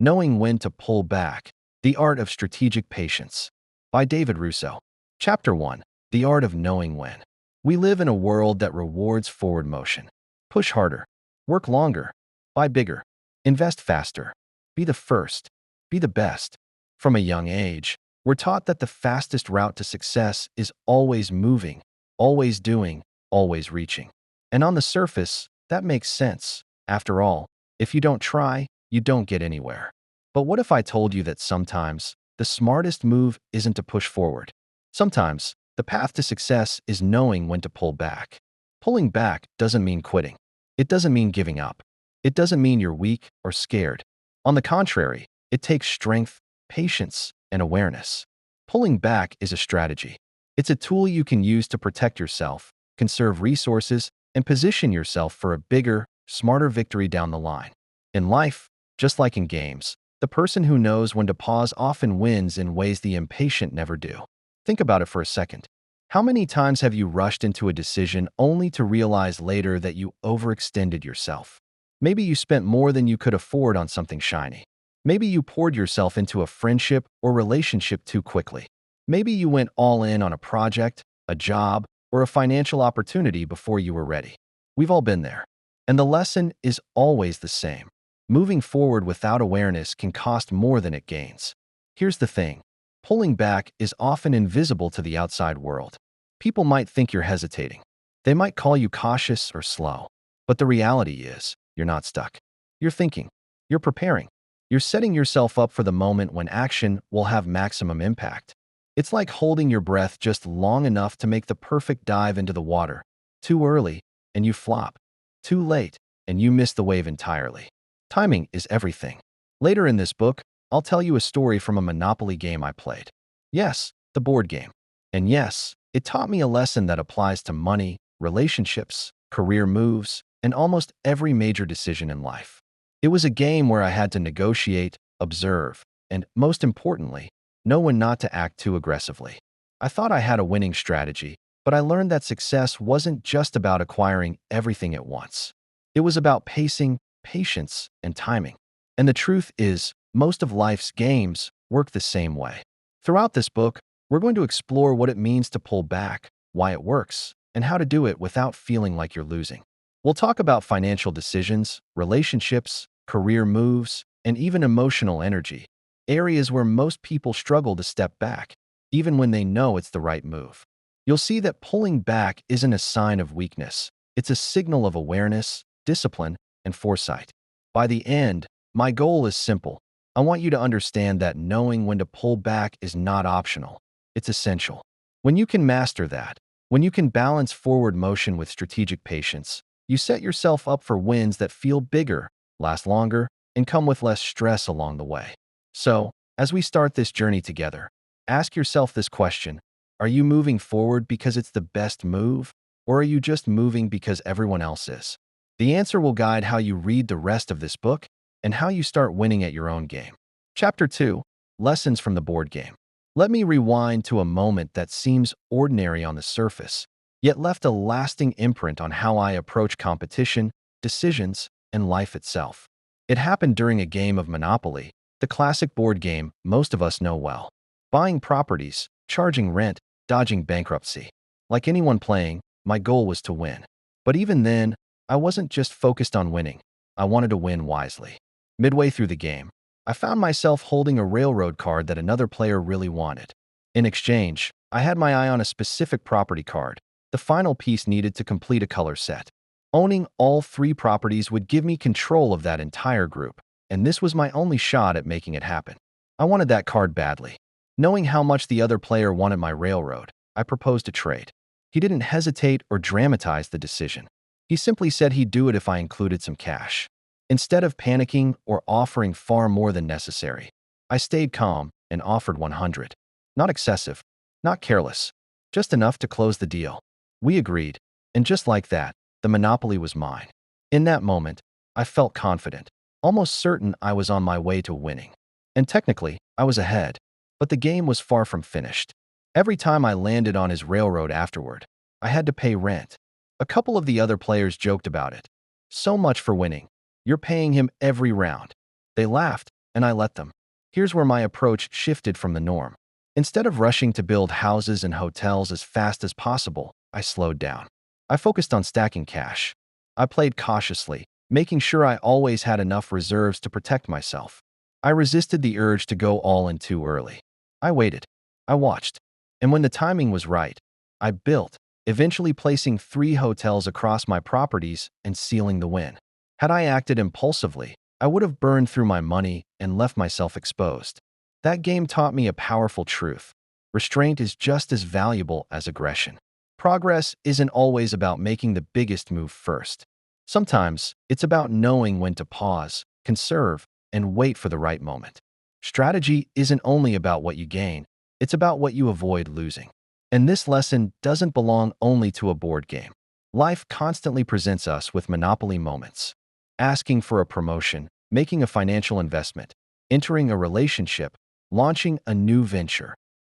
Knowing When to Pull Back, The Art of Strategic Patience, by David Russo. Chapter 1. The Art of Knowing When. We live in a world that rewards forward motion. Push harder, work longer, buy bigger, invest faster, be the first, be the best. From a young age, we're taught that the fastest route to success is always moving, always doing, always reaching. And on the surface, that makes sense. After all, if you don't try, you don't get anywhere. But what if I told you that sometimes the smartest move isn't to push forward? Sometimes the path to success is knowing when to pull back. Pulling back doesn't mean quitting. It doesn't mean giving up. It doesn't mean you're weak or scared. On the contrary, it takes strength, patience, and awareness. Pulling back is a strategy. It's a tool you can use to protect yourself, conserve resources, and position yourself for a bigger, smarter victory down the line. In life, just like in games, the person who knows when to pause often wins in ways the impatient never do. Think about it for a second. How many times have you rushed into a decision only to realize later that you overextended yourself? Maybe you spent more than you could afford on something shiny. Maybe you poured yourself into a friendship or relationship too quickly. Maybe you went all in on a project, a job, or a financial opportunity before you were ready. We've all been there. And the lesson is always the same. Moving forward without awareness can cost more than it gains. Here's the thing. Pulling back is often invisible to the outside world. People might think you're hesitating. They might call you cautious or slow. But the reality is, you're not stuck. You're thinking. You're preparing. You're setting yourself up for the moment when action will have maximum impact. It's like holding your breath just long enough to make the perfect dive into the water. Too early, and you flop. Too late, and you miss the wave entirely. Timing is everything. Later in this book, I'll tell you a story from a Monopoly game I played. Yes, the board game. And yes, it taught me a lesson that applies to money, relationships, career moves, and almost every major decision in life. It was a game where I had to negotiate, observe, and, most importantly, know when not to act too aggressively. I thought I had a winning strategy, but I learned that success wasn't just about acquiring everything at once. It was about pacing, patience, and timing. And the truth is, most of life's games work the same way. Throughout this book, we're going to explore what it means to pull back, why it works, and how to do it without feeling like you're losing. We'll talk about financial decisions, relationships, career moves, and even emotional energy, areas where most people struggle to step back, even when they know it's the right move. You'll see that pulling back isn't a sign of weakness. It's a signal of awareness, discipline, and foresight. By the end, my goal is simple. I want you to understand that knowing when to pull back is not optional. It's essential. When you can master that, when you can balance forward motion with strategic patience, you set yourself up for wins that feel bigger, last longer, and come with less stress along the way. So, as we start this journey together, ask yourself this question. Are you moving forward because it's the best move, or are you just moving because everyone else is? The answer will guide how you read the rest of this book and how you start winning at your own game. Chapter 2. Lessons from the Board Game. Let me rewind to a moment that seems ordinary on the surface, yet left a lasting imprint on how I approach competition, decisions, and life itself. It happened during a game of Monopoly, the classic board game most of us know well. Buying properties, charging rent, dodging bankruptcy. Like anyone playing, my goal was to win. But even then, I wasn't just focused on winning. I wanted to win wisely. Midway through the game, I found myself holding a railroad card that another player really wanted. In exchange, I had my eye on a specific property card, the final piece needed to complete a color set. Owning all 3 properties would give me control of that entire group, and this was my only shot at making it happen. I wanted that card badly. Knowing how much the other player wanted my railroad, I proposed a trade. He didn't hesitate or dramatize the decision. He simply said he'd do it if I included some cash. Instead of panicking or offering far more than necessary, I stayed calm and offered 100. Not excessive, not careless, just enough to close the deal. We agreed, and just like that, the monopoly was mine. In that moment, I felt confident, almost certain I was on my way to winning. And technically, I was ahead, but the game was far from finished. Every time I landed on his railroad afterward, I had to pay rent. A couple of the other players joked about it. So much for winning. You're paying him every round. They laughed, and I let them. Here's where my approach shifted from the norm. Instead of rushing to build houses and hotels as fast as possible, I slowed down. I focused on stacking cash. I played cautiously, making sure I always had enough reserves to protect myself. I resisted the urge to go all in too early. I waited. I watched. And when the timing was right, I built, eventually placing 3 hotels across my properties and sealing the win. Had I acted impulsively, I would have burned through my money and left myself exposed. That game taught me a powerful truth. Restraint is just as valuable as aggression. Progress isn't always about making the biggest move first. Sometimes it's about knowing when to pause, conserve, and wait for the right moment. Strategy isn't only about what you gain, it's about what you avoid losing. And this lesson doesn't belong only to a board game. Life constantly presents us with monopoly moments. Asking for a promotion, making a financial investment, entering a relationship, launching a new venture.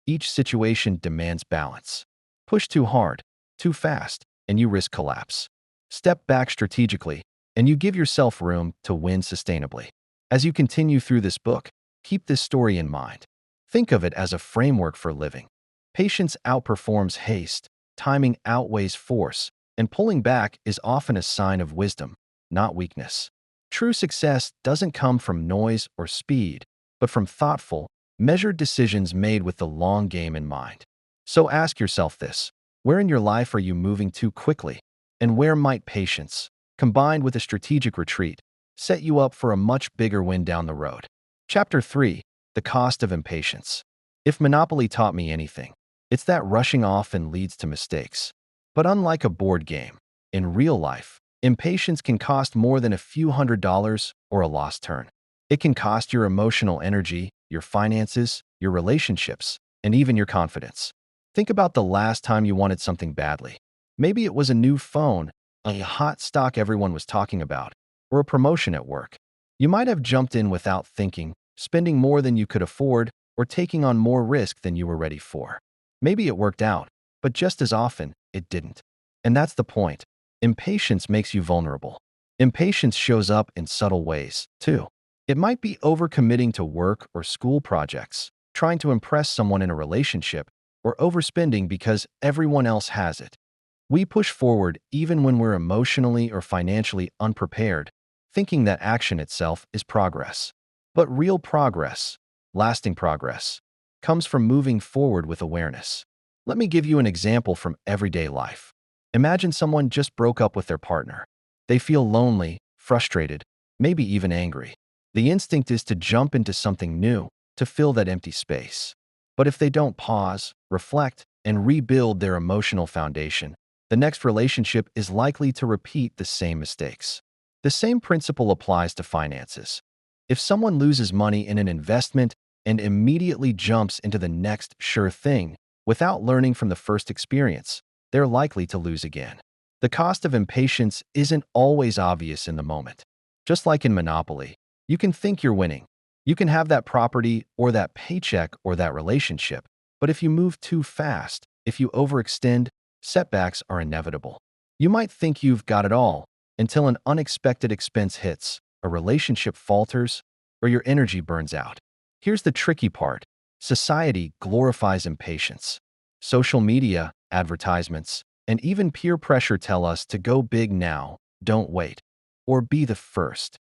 Each situation demands balance. Push too hard, too fast, and you risk collapse. Step back strategically, and you give yourself room to win sustainably. As you continue through this book, keep this story in mind. Think of it as a framework for living. Patience outperforms haste, timing outweighs force, and pulling back is often a sign of wisdom, not weakness. True success doesn't come from noise or speed, but from thoughtful, measured decisions made with the long game in mind. So ask yourself this: where in your life are you moving too quickly? And where might patience, combined with a strategic retreat, set you up for a much bigger win down the road? Chapter 3: The Cost of Impatience. If Monopoly taught me anything, it's that rushing often leads to mistakes. But unlike a board game, in real life, impatience can cost more than a few $100s or a lost turn. It can cost your emotional energy, your finances, your relationships, and even your confidence. Think about the last time you wanted something badly. Maybe it was a new phone, a hot stock everyone was talking about, or a promotion at work. You might have jumped in without thinking, spending more than you could afford, or taking on more risk than you were ready for. Maybe it worked out, but just as often, it didn't. And that's the point. Impatience makes you vulnerable. Impatience shows up in subtle ways, too. It might be overcommitting to work or school projects, trying to impress someone in a relationship, or overspending because everyone else has it. We push forward even when we're emotionally or financially unprepared, thinking that action itself is progress. But real progress, lasting progress, comes from moving forward with awareness. Let me give you an example from everyday life. Imagine someone just broke up with their partner. They feel lonely, frustrated, maybe even angry. The instinct is to jump into something new, to fill that empty space. But if they don't pause, reflect, and rebuild their emotional foundation, the next relationship is likely to repeat the same mistakes. The same principle applies to finances. If someone loses money in an investment and immediately jumps into the next sure thing without learning from the first experience, they're likely to lose again. The cost of impatience isn't always obvious in the moment. Just like in Monopoly, you can think you're winning. You can have that property or that paycheck or that relationship, but if you move too fast, if you overextend, setbacks are inevitable. You might think you've got it all until an unexpected expense hits, a relationship falters, or your energy burns out. Here's the tricky part. Society glorifies impatience. Social media, advertisements, and even peer pressure tell us to go big now, don't wait, or be the first.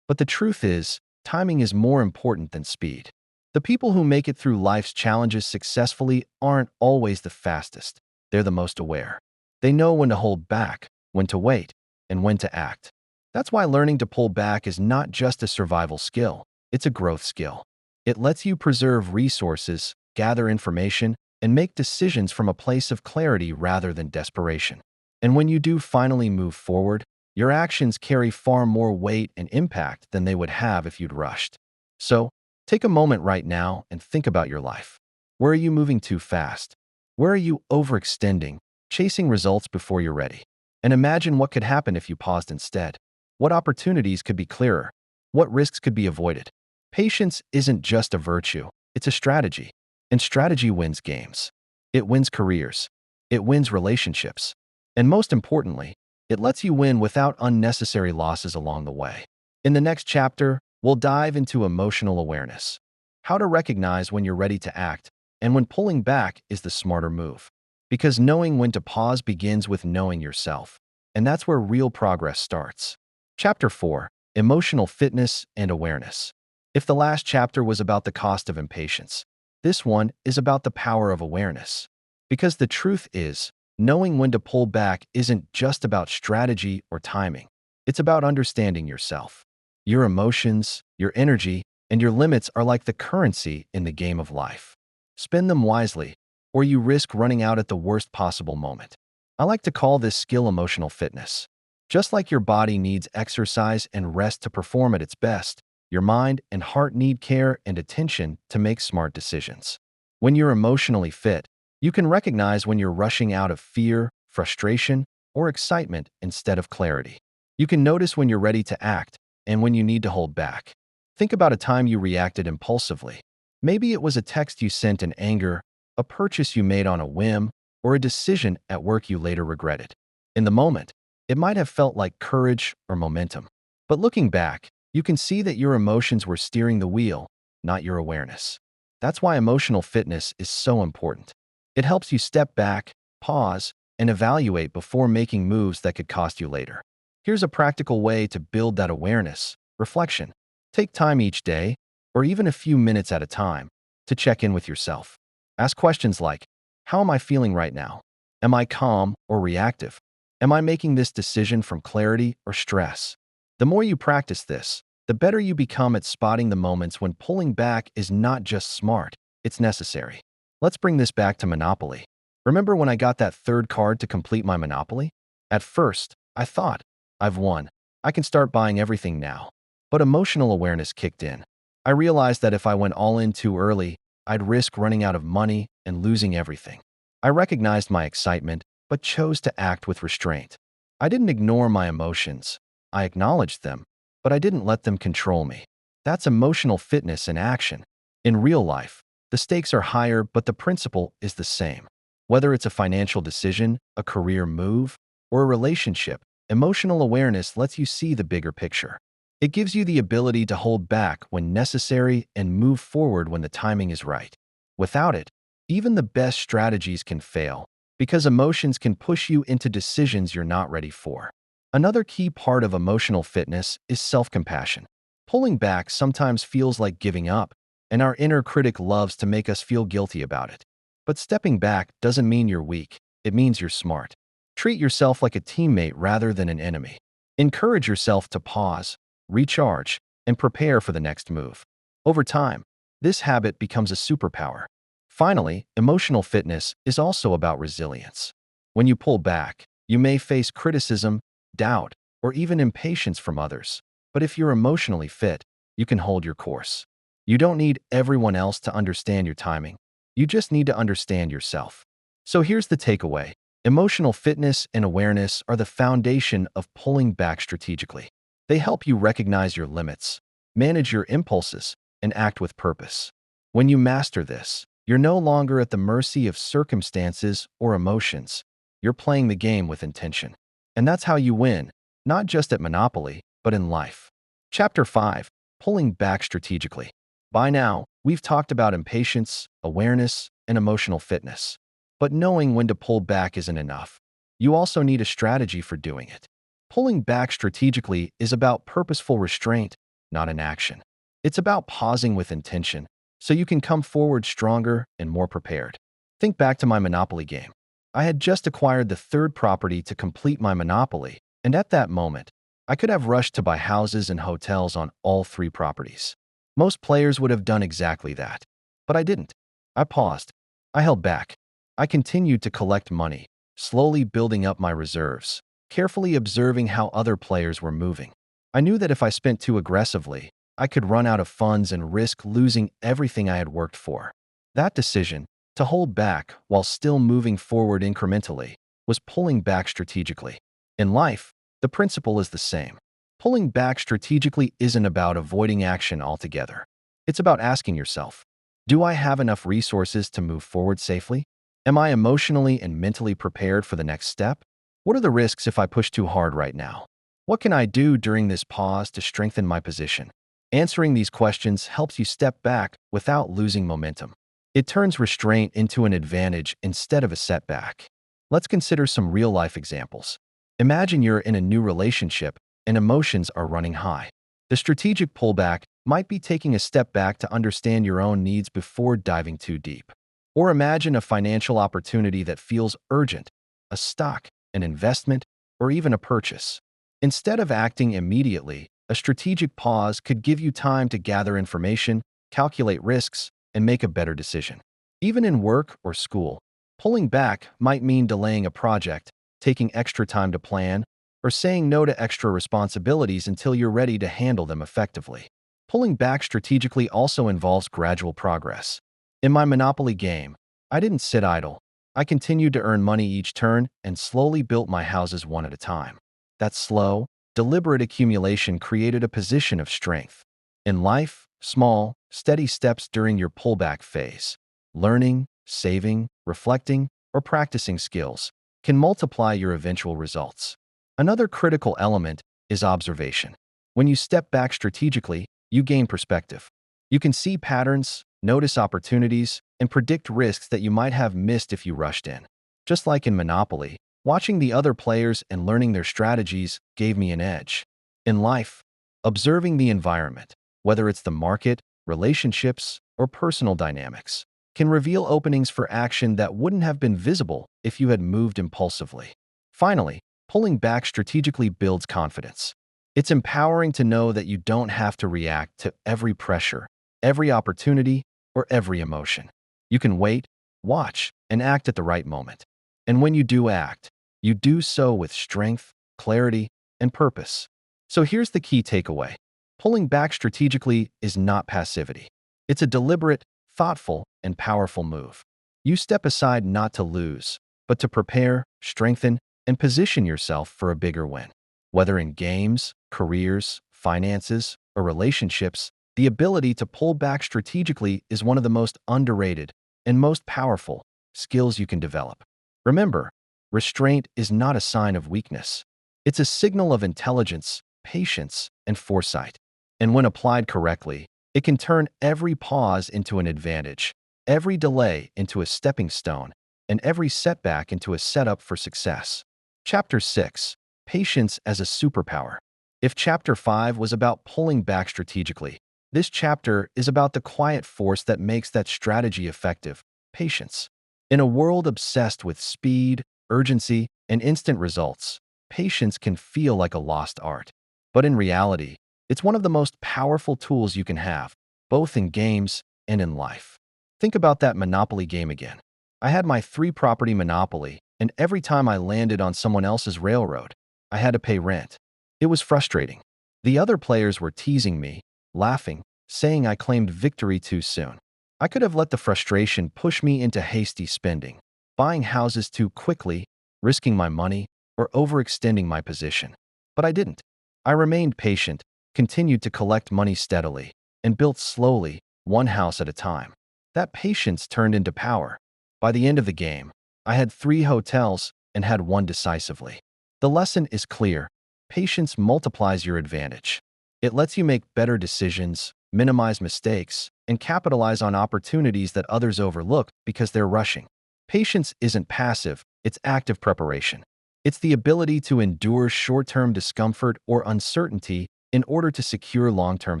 But the truth is, timing is more important than speed. The people who make it through life's challenges successfully aren't always the fastest. They're the most aware. They know when to hold back, when to wait, and when to act. That's why learning to pull back is not just a survival skill, it's a growth skill. It lets you preserve resources, gather information, and make decisions from a place of clarity rather than desperation. And when you do finally move forward, your actions carry far more weight and impact than they would have if you'd rushed. So, take a moment right now and think about your life. Where are you moving too fast? Where are you overextending, chasing results before you're ready? And imagine what could happen if you paused instead. What opportunities could be clearer? What risks could be avoided? Patience isn't just a virtue, it's a strategy. And strategy wins games. It wins careers. It wins relationships. And most importantly, it lets you win without unnecessary losses along the way. In the next chapter, we'll dive into emotional awareness, how to recognize when you're ready to act, and when pulling back is the smarter move. Because knowing when to pause begins with knowing yourself, and that's where real progress starts. Chapter 4: Emotional Fitness and Awareness. If the last chapter was about the cost of impatience, this one is about the power of awareness. Because the truth is, knowing when to pull back isn't just about strategy or timing. It's about understanding yourself. Your emotions, your energy, and your limits are like the currency in the game of life. Spend them wisely, or you risk running out at the worst possible moment. I like to call this skill emotional fitness. Just like your body needs exercise and rest to perform at its best, your mind and heart need care and attention to make smart decisions. When you're emotionally fit, you can recognize when you're rushing out of fear, frustration, or excitement instead of clarity. You can notice when you're ready to act and when you need to hold back. Think about a time you reacted impulsively. Maybe it was a text you sent in anger, a purchase you made on a whim, or a decision at work you later regretted. In the moment, it might have felt like courage or momentum. But looking back, you can see that your emotions were steering the wheel, not your awareness. That's why emotional fitness is so important. It helps you step back, pause, and evaluate before making moves that could cost you later. Here's a practical way to build that awareness: reflection. Take time each day, or even a few minutes at a time, to check in with yourself. Ask questions like, how am I feeling right now? Am I calm or reactive? Am I making this decision from clarity or stress? The more you practice this, the better you become at spotting the moments when pulling back is not just smart, it's necessary. Let's bring this back to Monopoly. Remember when I got that third card to complete my Monopoly? At first, I thought, I've won. I can start buying everything now. But emotional awareness kicked in. I realized that if I went all in too early, I'd risk running out of money and losing everything. I recognized my excitement, but chose to act with restraint. I didn't ignore my emotions. I acknowledged them, but I didn't let them control me. That's emotional fitness in action. In real life, the stakes are higher, but the principle is the same. Whether it's a financial decision, a career move, or a relationship, emotional awareness lets you see the bigger picture. It gives you the ability to hold back when necessary and move forward when the timing is right. Without it, even the best strategies can fail, because emotions can push you into decisions you're not ready for. Another key part of emotional fitness is self-compassion. Pulling back sometimes feels like giving up, and our inner critic loves to make us feel guilty about it. But stepping back doesn't mean you're weak, it means you're smart. Treat yourself like a teammate rather than an enemy. Encourage yourself to pause, recharge, and prepare for the next move. Over time, this habit becomes a superpower. Finally, emotional fitness is also about resilience. When you pull back, you may face criticism, doubt, or even impatience from others. But if you're emotionally fit, you can hold your course. You don't need everyone else to understand your timing. You just need to understand yourself. So here's the takeaway. Emotional fitness and awareness are the foundation of pulling back strategically. They help you recognize your limits, manage your impulses, and act with purpose. When you master this, you're no longer at the mercy of circumstances or emotions. You're playing the game with intention. And that's how you win, not just at Monopoly, but in life. Chapter 5: Pulling Back Strategically. By now, we've talked about impatience, awareness, and emotional fitness. But knowing when to pull back isn't enough. You also need a strategy for doing it. Pulling back strategically is about purposeful restraint, not inaction. It's about pausing with intention, so you can come forward stronger and more prepared. Think back to my Monopoly game. I had just acquired the third property to complete my Monopoly, and at that moment, I could have rushed to buy houses and hotels on all three properties. Most players would have done exactly that. But I didn't. I paused. I held back. I continued to collect money, slowly building up my reserves, carefully observing how other players were moving. I knew that if I spent too aggressively, I could run out of funds and risk losing everything I had worked for. That decision, to hold back while still moving forward incrementally, was pulling back strategically. In life, the principle is the same. Pulling back strategically isn't about avoiding action altogether. It's about asking yourself, do I have enough resources to move forward safely? Am I emotionally and mentally prepared for the next step? What are the risks if I push too hard right now? What can I do during this pause to strengthen my position? Answering these questions helps you step back without losing momentum. It turns restraint into an advantage instead of a setback. Let's consider some real-life examples. Imagine you're in a new relationship and emotions are running high. The strategic pullback might be taking a step back to understand your own needs before diving too deep. Or imagine a financial opportunity that feels urgent, a stock, an investment, or even a purchase. Instead of acting immediately, a strategic pause could give you time to gather information, calculate risks, and make a better decision. Even in work or school, pulling back might mean delaying a project, taking extra time to plan, or saying no to extra responsibilities until you're ready to handle them effectively. Pulling back strategically also involves gradual progress. In my Monopoly game, I didn't sit idle. I continued to earn money each turn and slowly built my houses one at a time. That slow, deliberate accumulation created a position of strength. In life, small, steady steps during your pullback phase, learning, saving, reflecting, or practicing skills, can multiply your eventual results. Another critical element is observation. When you step back strategically, you gain perspective. You can see patterns, notice opportunities, and predict risks that you might have missed if you rushed in. Just like in Monopoly, watching the other players and learning their strategies gave me an edge. In life, observing the environment, whether it's the market, relationships, or personal dynamics, can reveal openings for action that wouldn't have been visible if you had moved impulsively. Finally, pulling back strategically builds confidence. It's empowering to know that you don't have to react to every pressure, every opportunity, or every emotion. You can wait, watch, and act at the right moment. And when you do act, you do so with strength, clarity, and purpose. So here's the key takeaway. Pulling back strategically is not passivity. It's a deliberate, thoughtful, and powerful move. You step aside not to lose, but to prepare, strengthen, and position yourself for a bigger win. Whether in games, careers, finances, or relationships, the ability to pull back strategically is one of the most underrated and most powerful skills you can develop. Remember, restraint is not a sign of weakness. It's a signal of intelligence, patience, and foresight. And when applied correctly, it can turn every pause into an advantage, every delay into a stepping stone, and every setback into a setup for success. Chapter 6. Patience as a Superpower. If Chapter 5 was about pulling back strategically, this chapter is about the quiet force that makes that strategy effective: patience. In a world obsessed with speed, urgency, and instant results, patience can feel like a lost art. But in reality, it's one of the most powerful tools you can have, both in games and in life. Think about that Monopoly game again. I had my three-property Monopoly, and every time I landed on someone else's railroad, I had to pay rent. It was frustrating. The other players were teasing me, laughing, saying I claimed victory too soon. I could have let the frustration push me into hasty spending, buying houses too quickly, risking my money, or overextending my position. But I didn't. I remained patient, continued to collect money steadily, and built slowly, one house at a time. That patience turned into power. By the end of the game, I had 3 hotels and had one decisively. The lesson is clear. Patience multiplies your advantage. It lets you make better decisions, minimize mistakes, and capitalize on opportunities that others overlook because they're rushing. Patience isn't passive, it's active preparation. It's the ability to endure short-term discomfort or uncertainty in order to secure long-term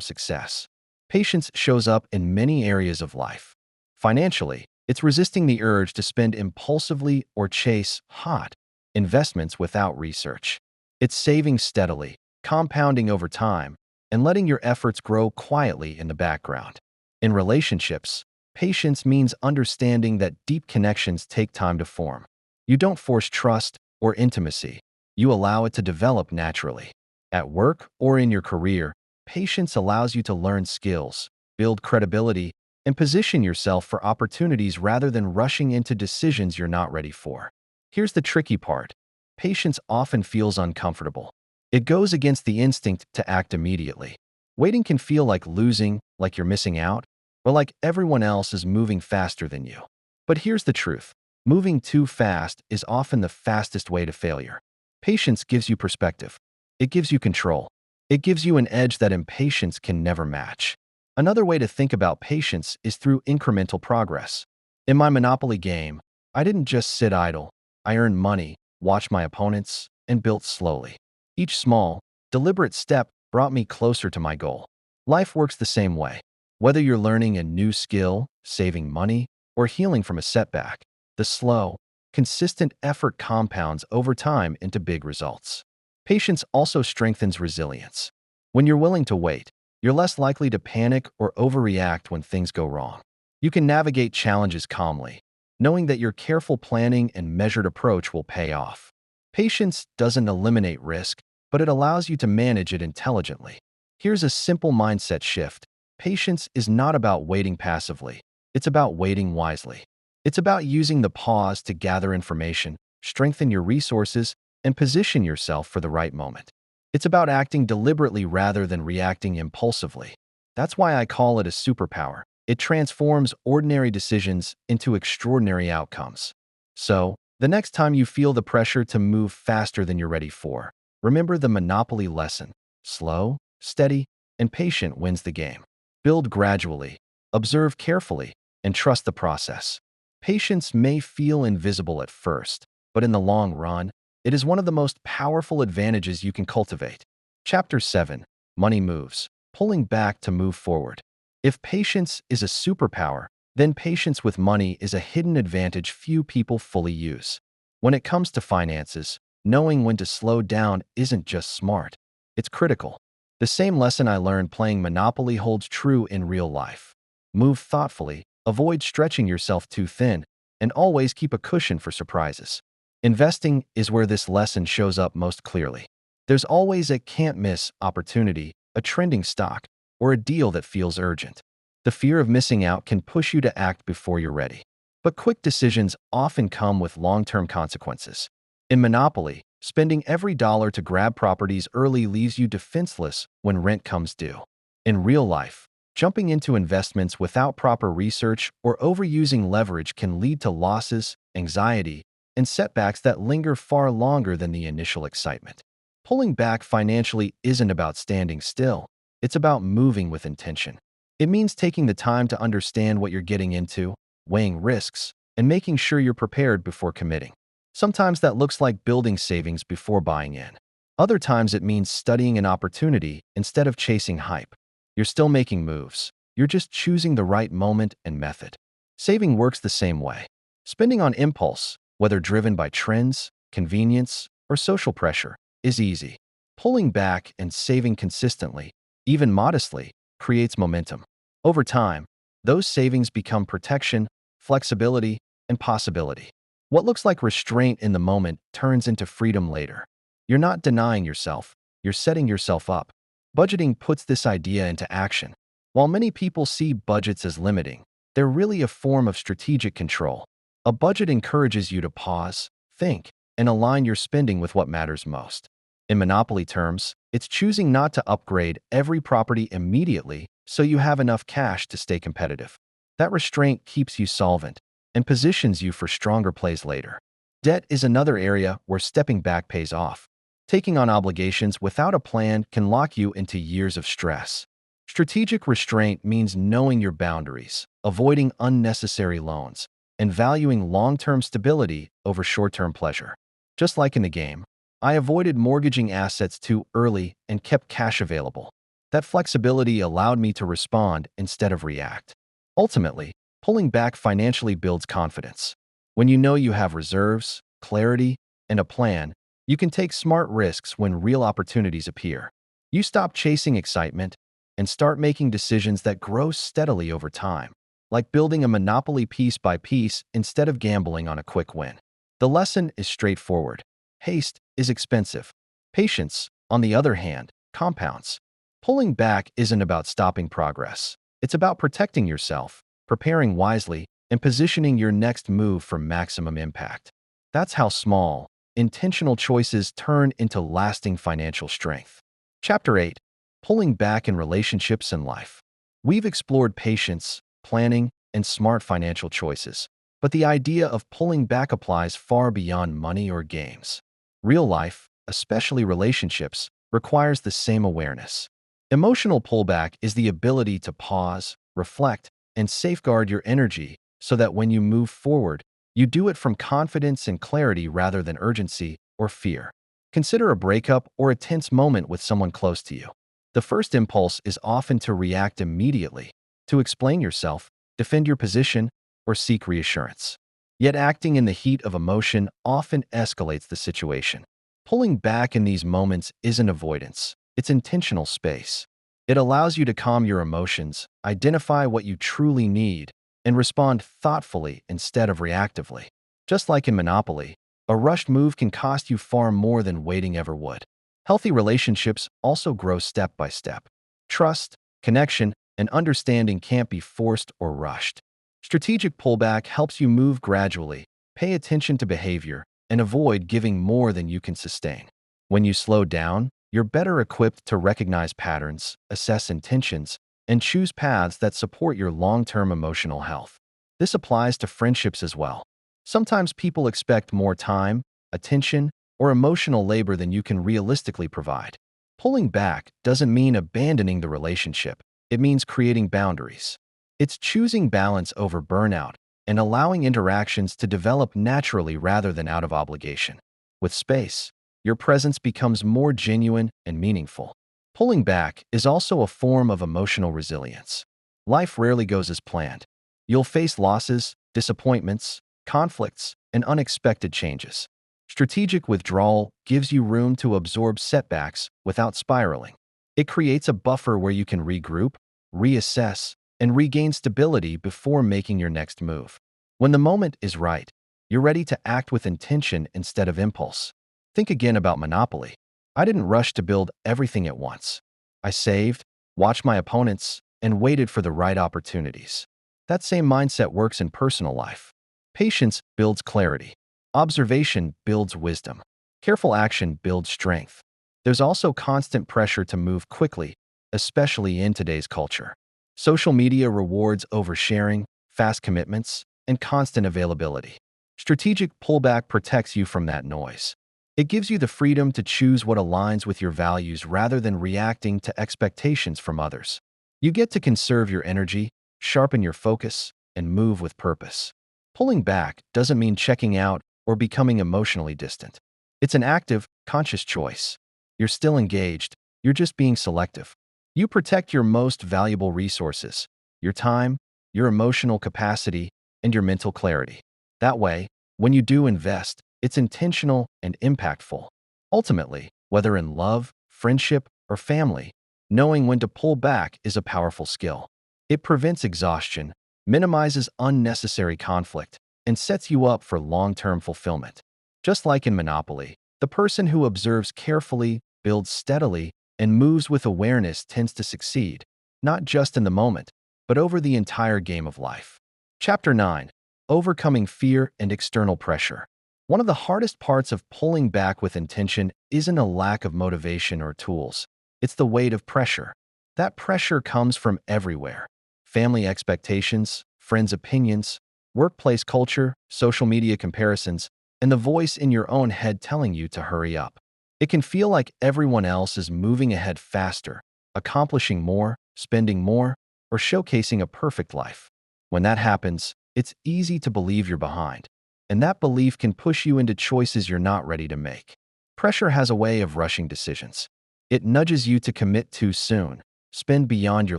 success. Patience shows up in many areas of life. Financially, it's resisting the urge to spend impulsively or chase hot investments without research. It's saving steadily, compounding over time, and letting your efforts grow quietly in the background. In relationships, patience means understanding that deep connections take time to form. You don't force trust or intimacy. You allow it to develop naturally. At work or in your career, patience allows you to learn skills, build credibility, and position yourself for opportunities rather than rushing into decisions you're not ready for. Here's the tricky part. Patience often feels uncomfortable. It goes against the instinct to act immediately. Waiting can feel like losing, like you're missing out, or like everyone else is moving faster than you. But here's the truth. Moving too fast is often the fastest way to failure. Patience gives you perspective. It gives you control. It gives you an edge that impatience can never match. Another way to think about patience is through incremental progress. In my Monopoly game, I didn't just sit idle. I earned money, watched my opponents, and built slowly. Each small, deliberate step brought me closer to my goal. Life works the same way. Whether you're learning a new skill, saving money, or healing from a setback, the slow, consistent effort compounds over time into big results. Patience also strengthens resilience. When you're willing to wait, you're less likely to panic or overreact when things go wrong. You can navigate challenges calmly, knowing that your careful planning and measured approach will pay off. Patience doesn't eliminate risk, but it allows you to manage it intelligently. Here's a simple mindset shift. Patience is not about waiting passively. It's about waiting wisely. It's about using the pause to gather information, strengthen your resources, and position yourself for the right moment. It's about acting deliberately rather than reacting impulsively. That's why I call it a superpower. It transforms ordinary decisions into extraordinary outcomes. So, the next time you feel the pressure to move faster than you're ready for, remember the Monopoly lesson. Slow, steady, and patient wins the game. Build gradually, observe carefully, and trust the process. Patience may feel invisible at first, but in the long run, it is one of the most powerful advantages you can cultivate. Chapter 7. Money Moves. Pulling back to move forward. If patience is a superpower, then patience with money is a hidden advantage few people fully use. When it comes to finances, knowing when to slow down isn't just smart, it's critical. The same lesson I learned playing Monopoly holds true in real life. Move thoughtfully, avoid stretching yourself too thin, and always keep a cushion for surprises. Investing is where this lesson shows up most clearly. There's always a can't-miss opportunity, a trending stock, or a deal that feels urgent. The fear of missing out can push you to act before you're ready. But quick decisions often come with long-term consequences. In Monopoly, spending every dollar to grab properties early leaves you defenseless when rent comes due. In real life, jumping into investments without proper research or overusing leverage can lead to losses, anxiety, and setbacks that linger far longer than the initial excitement. Pulling back financially isn't about standing still. It's about moving with intention. It means taking the time to understand what you're getting into, weighing risks, and making sure you're prepared before committing. Sometimes that looks like building savings before buying in. Other times it means studying an opportunity instead of chasing hype. You're still making moves. You're just choosing the right moment and method. Saving works the same way. Spending on impulse, whether driven by trends, convenience, or social pressure, is easy. Pulling back and saving consistently, even modestly, creates momentum. Over time, those savings become protection, flexibility, and possibility. What looks like restraint in the moment turns into freedom later. You're not denying yourself, you're setting yourself up. Budgeting puts this idea into action. While many people see budgets as limiting, they're really a form of strategic control. A budget encourages you to pause, think, and align your spending with what matters most. In Monopoly terms, it's choosing not to upgrade every property immediately so you have enough cash to stay competitive. That restraint keeps you solvent and positions you for stronger plays later. Debt is another area where stepping back pays off. Taking on obligations without a plan can lock you into years of stress. Strategic restraint means knowing your boundaries, avoiding unnecessary loans, and valuing long-term stability over short-term pleasure. Just like in the game, I avoided mortgaging assets too early and kept cash available. That flexibility allowed me to respond instead of react. Ultimately, pulling back financially builds confidence. When you know you have reserves, clarity, and a plan, you can take smart risks when real opportunities appear. You stop chasing excitement and start making decisions that grow steadily over time, like building a monopoly piece by piece instead of gambling on a quick win. The lesson is straightforward. Haste is expensive. Patience, on the other hand, compounds. Pulling back isn't about stopping progress. It's about protecting yourself, preparing wisely, and positioning your next move for maximum impact. That's how small, intentional choices turn into lasting financial strength. Chapter 8. Pulling back in relationships and life. We've explored patience, planning, and smart financial choices, but the idea of pulling back applies far beyond money or games. Real life, especially relationships, requires the same awareness. Emotional pullback is the ability to pause, reflect, and safeguard your energy so that when you move forward, you do it from confidence and clarity rather than urgency or fear. Consider a breakup or a tense moment with someone close to you. The first impulse is often to react immediately, to explain yourself, defend your position, or seek reassurance. Yet acting in the heat of emotion often escalates the situation. Pulling back in these moments isn't avoidance, it's intentional space. It allows you to calm your emotions, identify what you truly need, and respond thoughtfully instead of reactively. Just like in Monopoly, a rushed move can cost you far more than waiting ever would. Healthy relationships also grow step by step. Trust, connection, and understanding can't be forced or rushed. Strategic pullback helps you move gradually, pay attention to behavior, and avoid giving more than you can sustain. When you slow down, you're better equipped to recognize patterns, assess intentions, and choose paths that support your long-term emotional health. This applies to friendships as well. Sometimes people expect more time, attention, or emotional labor than you can realistically provide. Pulling back doesn't mean abandoning the relationship. It means creating boundaries. It's choosing balance over burnout and allowing interactions to develop naturally rather than out of obligation. With space, your presence becomes more genuine and meaningful. Pulling back is also a form of emotional resilience. Life rarely goes as planned. You'll face losses, disappointments, conflicts, and unexpected changes. Strategic withdrawal gives you room to absorb setbacks without spiraling. It creates a buffer where you can regroup, reassess, and regain stability before making your next move. When the moment is right, you're ready to act with intention instead of impulse. Think again about Monopoly. I didn't rush to build everything at once. I saved, watched my opponents, and waited for the right opportunities. That same mindset works in personal life. Patience builds clarity. Observation builds wisdom. Careful action builds strength. There's also constant pressure to move quickly, especially in today's culture. Social media rewards oversharing, fast commitments, and constant availability. Strategic pullback protects you from that noise. It gives you the freedom to choose what aligns with your values rather than reacting to expectations from others. You get to conserve your energy, sharpen your focus, and move with purpose. Pulling back doesn't mean checking out or becoming emotionally distant. It's an active, conscious choice. You're still engaged, you're just being selective. You protect your most valuable resources, your time, your emotional capacity, and your mental clarity. That way, when you do invest, it's intentional and impactful. Ultimately, whether in love, friendship, or family, knowing when to pull back is a powerful skill. It prevents exhaustion, minimizes unnecessary conflict, and sets you up for long-term fulfillment. Just like in Monopoly, the person who observes carefully, builds steadily, and moves with awareness tends to succeed, not just in the moment, but over the entire game of life. Chapter 9. Overcoming Fear and External Pressure. One of the hardest parts of pulling back with intention isn't a lack of motivation or tools. It's the weight of pressure. That pressure comes from everywhere. Family expectations, friends' opinions, workplace culture, social media comparisons, and the voice in your own head telling you to hurry up. It can feel like everyone else is moving ahead faster, accomplishing more, spending more, or showcasing a perfect life. When that happens, it's easy to believe you're behind, and that belief can push you into choices you're not ready to make. Pressure has a way of rushing decisions. It nudges you to commit too soon, spend beyond your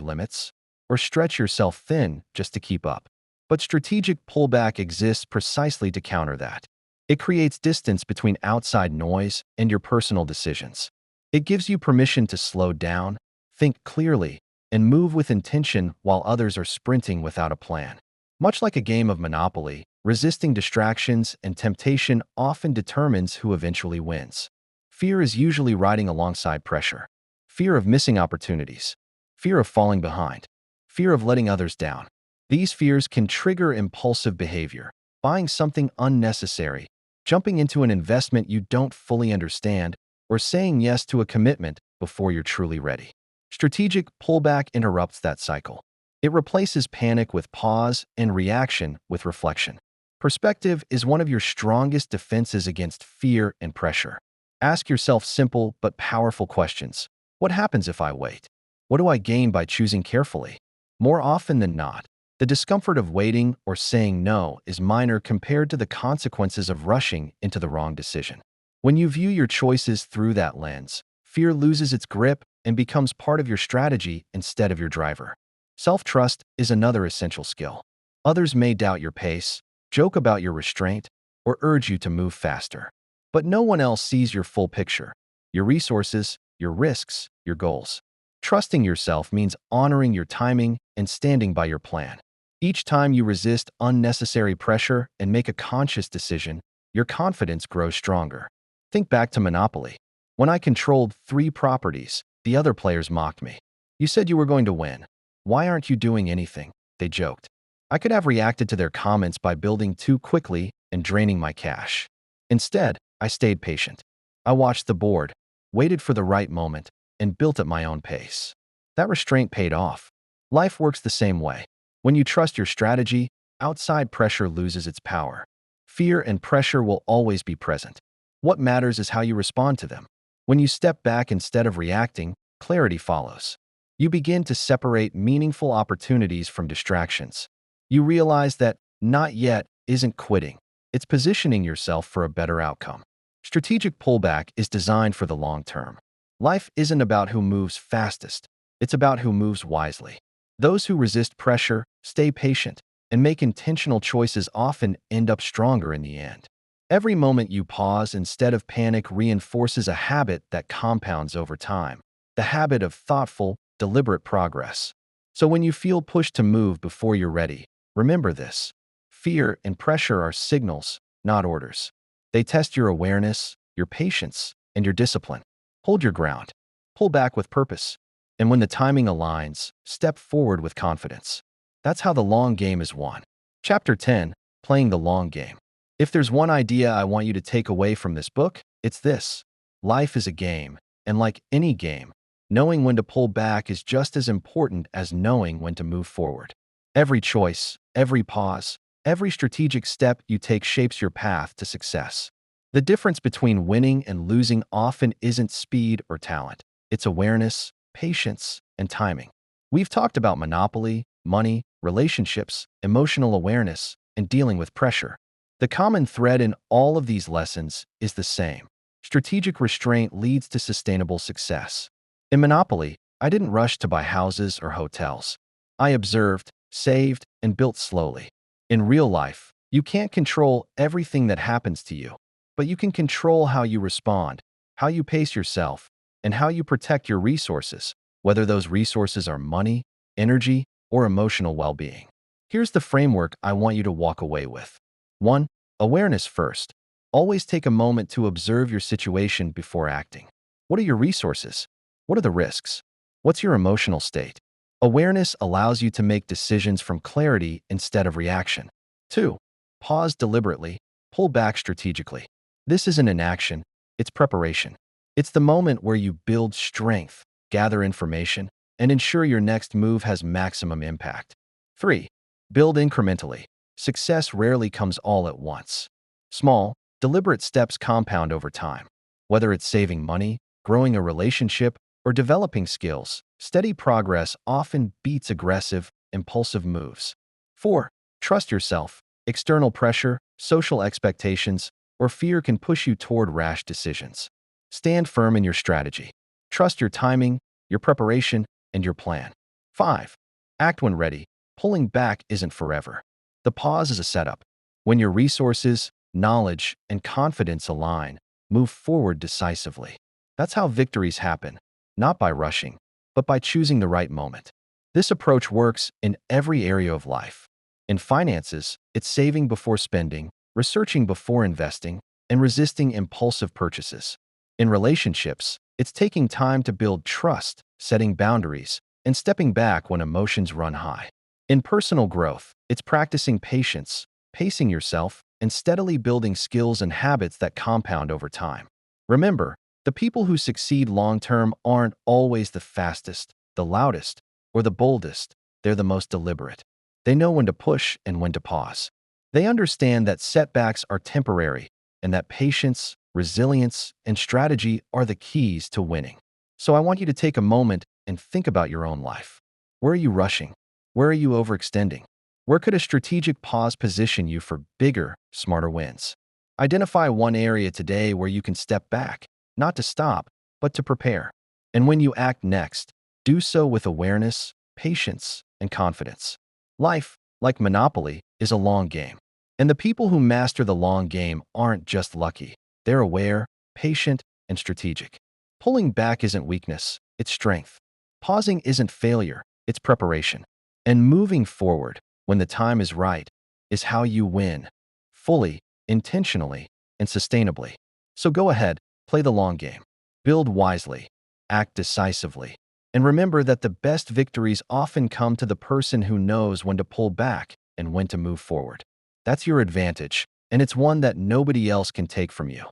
limits, or stretch yourself thin just to keep up. But strategic pullback exists precisely to counter that. It creates distance between outside noise and your personal decisions. It gives you permission to slow down, think clearly, and move with intention while others are sprinting without a plan. Much like a game of Monopoly, resisting distractions and temptation often determines who eventually wins. Fear is usually riding alongside pressure. Fear of missing opportunities. Fear of falling behind. Fear of letting others down. These fears can trigger impulsive behavior, buying something unnecessary, jumping into an investment you don't fully understand, or saying yes to a commitment before you're truly ready. Strategic pullback interrupts that cycle. It replaces panic with pause and reaction with reflection. Perspective is one of your strongest defenses against fear and pressure. Ask yourself simple but powerful questions. What happens if I wait? What do I gain by choosing carefully? More often than not, the discomfort of waiting or saying no is minor compared to the consequences of rushing into the wrong decision. When you view your choices through that lens, fear loses its grip and becomes part of your strategy instead of your driver. Self-trust is another essential skill. Others may doubt your pace, joke about your restraint, or urge you to move faster. But no one else sees your full picture, your resources, your risks, your goals. Trusting yourself means honoring your timing and standing by your plan. Each time you resist unnecessary pressure and make a conscious decision, your confidence grows stronger. Think back to Monopoly. When I controlled 3 properties, the other players mocked me. You said you were going to win. Why aren't you doing anything? They joked. I could have reacted to their comments by building too quickly and draining my cash. Instead, I stayed patient. I watched the board, waited for the right moment, and built at my own pace. That restraint paid off. Life works the same way. When you trust your strategy, outside pressure loses its power. Fear and pressure will always be present. What matters is how you respond to them. When you step back instead of reacting, clarity follows. You begin to separate meaningful opportunities from distractions. You realize that not yet isn't quitting. It's positioning yourself for a better outcome. Strategic pullback is designed for the long term. Life isn't about who moves fastest. It's about who moves wisely. Those who resist pressure, stay patient, and make intentional choices often end up stronger in the end. Every moment you pause instead of panic reinforces a habit that compounds over time, the habit of thoughtful, deliberate progress. So when you feel pushed to move before you're ready, remember this. Fear and pressure are signals, not orders. They test your awareness, your patience, and your discipline. Hold your ground. Pull back with purpose. And when the timing aligns, step forward with confidence. That's how the long game is won. Chapter 10, Playing the Long Game. If there's one idea I want you to take away from this book, it's this. Life is a game, and like any game, knowing when to pull back is just as important as knowing when to move forward. Every choice, every pause, every strategic step you take shapes your path to success. The difference between winning and losing often isn't speed or talent. It's awareness, patience, and timing. We've talked about monopoly, money, relationships, emotional awareness, and dealing with pressure. The common thread in all of these lessons is the same. Strategic restraint leads to sustainable success. In Monopoly, I didn't rush to buy houses or hotels. I observed, saved, and built slowly. In real life, you can't control everything that happens to you, but you can control how you respond, how you pace yourself, and how you protect your resources, whether those resources are money, energy, or emotional well-being. Here's the framework I want you to walk away with. 1. Awareness first. Always take a moment to observe your situation before acting. What are your resources? What are the risks? What's your emotional state? Awareness allows you to make decisions from clarity instead of reaction. 2. Pause deliberately, pull back strategically. This isn't inaction, it's preparation. It's the moment where you build strength, gather information, and ensure your next move has maximum impact. 3. Build incrementally. Success rarely comes all at once. Small, deliberate steps compound over time. Whether it's saving money, growing a relationship, or developing skills, steady progress often beats aggressive, impulsive moves. 4. Trust yourself. External pressure, social expectations, or fear can push you toward rash decisions. Stand firm in your strategy. Trust your timing, your preparation, and your plan. 5. Act when ready. Pulling back isn't forever. The pause is a setup. When your resources, knowledge, and confidence align, move forward decisively. That's how victories happen, not by rushing, but by choosing the right moment. This approach works in every area of life. In finances, it's saving before spending, researching before investing, and resisting impulsive purchases. In relationships, it's taking time to build trust, setting boundaries, and stepping back when emotions run high. In personal growth, it's practicing patience, pacing yourself, and steadily building skills and habits that compound over time. Remember, the people who succeed long-term aren't always the fastest, the loudest, or the boldest. They're the most deliberate. They know when to push and when to pause. They understand that setbacks are temporary and that patience, resilience, and strategy are the keys to winning. So I want you to take a moment and think about your own life. Where are you rushing? Where are you overextending? Where could a strategic pause position you for bigger, smarter wins? Identify one area today where you can step back, not to stop, but to prepare. And when you act next, do so with awareness, patience, and confidence. Life, like Monopoly, is a long game. And the people who master the long game aren't just lucky. They're aware, patient, and strategic. Pulling back isn't weakness, it's strength. Pausing isn't failure, it's preparation. And moving forward, when the time is right, is how you win. Fully, intentionally, and sustainably. So go ahead, play the long game. Build wisely, act decisively, and remember that the best victories often come to the person who knows when to pull back and when to move forward. That's your advantage, and it's one that nobody else can take from you.